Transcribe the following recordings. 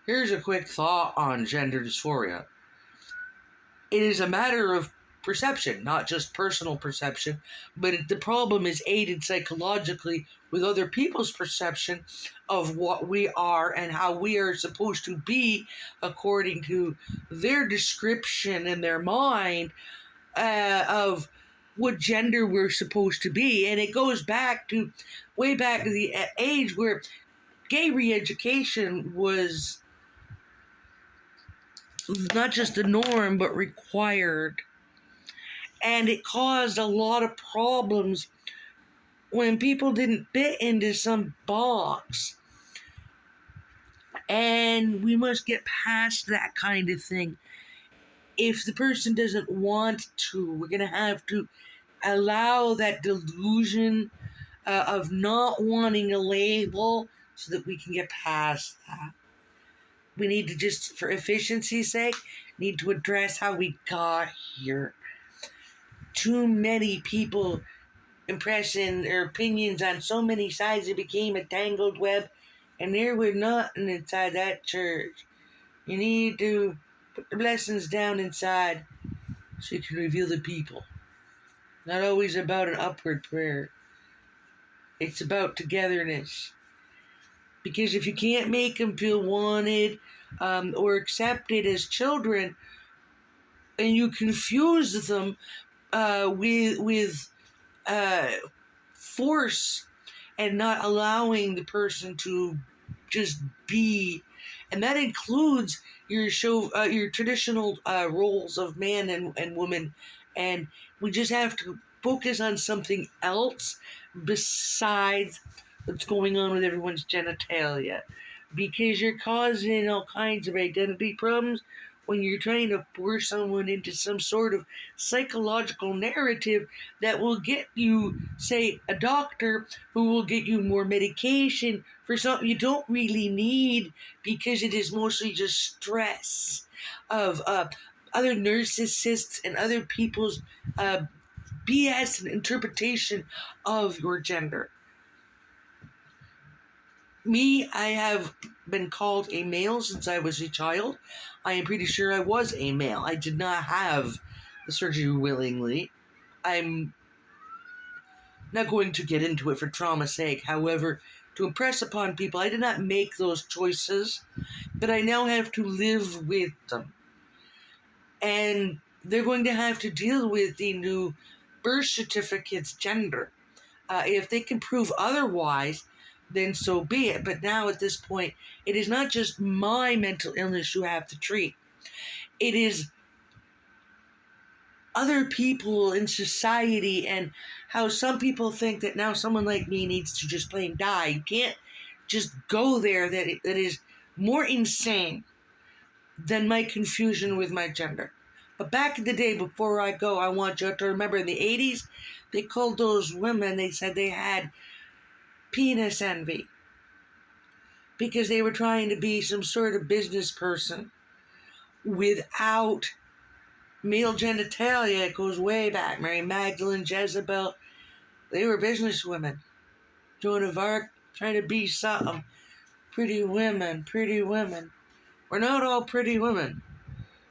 Here's a quick thought on gender dysphoria. It is a matter of perception, not just personal perception, but the problem is aided psychologically with other people's perception of what we are and how we are supposed to be according to their description in their mind of what gender we're supposed to be. And it goes back to way back to the age where gay re-education was not just the norm, but required. And it caused a lot of problems when people didn't fit into some box. And we must get past that kind of thing. If the person doesn't want to, we're going to have to allow that delusion of not wanting a label so that we can get past that. We need to just, for efficiency's sake, need to address how we got here. Too many people impressing their opinions on so many sides, it became a tangled web, and there was nothing inside that church. You need to put the blessings down inside so you can reveal the people. Not always about an upward prayer. It's about togetherness. Because if you can't make them feel wanted or accepted as children, and you confuse them with force and not allowing the person to just be, and that includes your traditional roles of man and woman, and we just have to focus on something else besides what's going on with everyone's genitalia, because you're causing all kinds of identity problems when you're trying to force someone into some sort of psychological narrative that will get you, say, a doctor who will get you more medication for something you don't really need, because it is mostly just stress of other narcissists and other people's BS and interpretation of your gender. Me, I have been called a male since I was a child. I am pretty sure I was a male. I did not have the surgery willingly. I'm not going to get into it for trauma's sake. However, to impress upon people, I did not make those choices, but I now have to live with them. And they're going to have to deal with the new birth certificate's gender. If they can prove otherwise, then so be it. But now at this point, it is not just my mental illness you have to treat. It is other people in society, and how some people think that now someone like me needs to just plain die. You can't just go there. That is more insane than my confusion with my gender. But back in the day, before I go, I want you to remember in the 80s, they called those women, they said they had penis envy, because they were trying to be some sort of business person without male genitalia. It goes way back. Mary Magdalene, Jezebel, they were business women. Joan of Arc, trying to be something. Pretty women, pretty women. We're not all pretty women.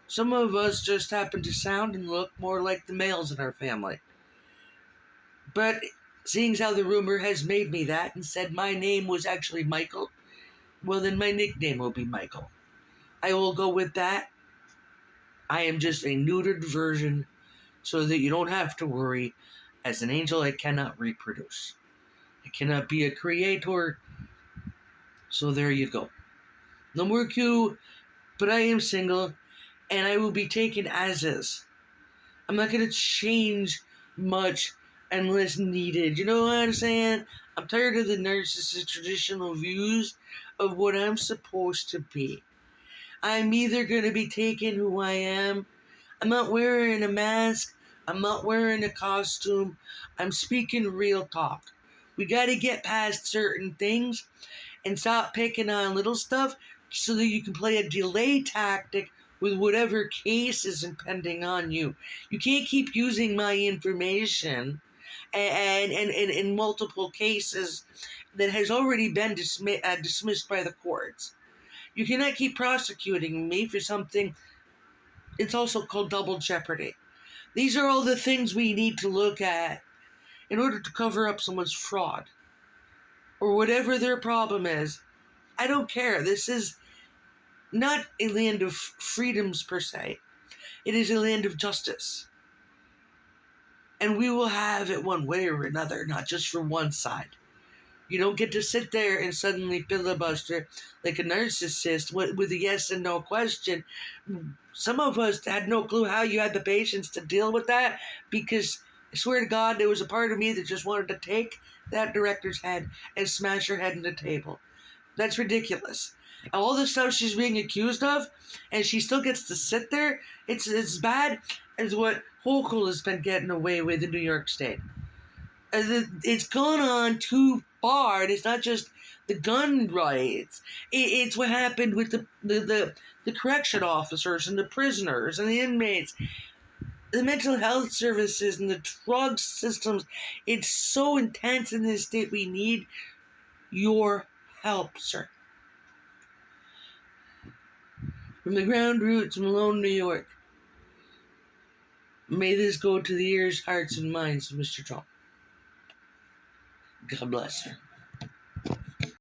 Some of us just happen to sound and look more like the males in our family. But seeing how the rumor has made me that and said my name was actually Michael, well, then my nickname will be Michael. I will go with that. I am just a neutered version so that you don't have to worry. As an angel, I cannot reproduce. I cannot be a creator. So there you go. No more Q, but I am single, and I will be taken as is. I'm not going to change much unless needed. You know what I'm saying? I'm tired of the narcissist traditional views of what I'm supposed to be. I'm either going to be taken who I am. I'm not wearing a mask. I'm not wearing a costume. I'm speaking real talk. We got to get past certain things and stop picking on little stuff so that you can play a delay tactic with whatever case is impending on you. You can't keep using my information and in multiple cases that has already been dismissed by the courts. You cannot keep prosecuting me for something. It's also called double jeopardy. These are all the things we need to look at in order to cover up someone's fraud or whatever their problem is. I don't care. This is not a land of freedoms per se. It is a land of justice. And we will have it one way or another, not just from one side. You don't get to sit there and suddenly filibuster like a narcissist with a yes and no question. Some of us had no clue how you had the patience to deal with that, because I swear to God, there was a part of me that just wanted to take that director's head and smash her head in the table. That's ridiculous. All the stuff she's being accused of, and she still gets to sit there, it's as bad as what Hochul has been getting away with in New York State. It's gone on too far. It's not just the gun riots. It's what happened with the correction officers and the prisoners and the inmates, the mental health services and the drug systems. It's so intense in this state. We need your help, sir. From the ground roots of Malone, New York, may this go to the ears, hearts, and minds of Mr. Trump. God bless you.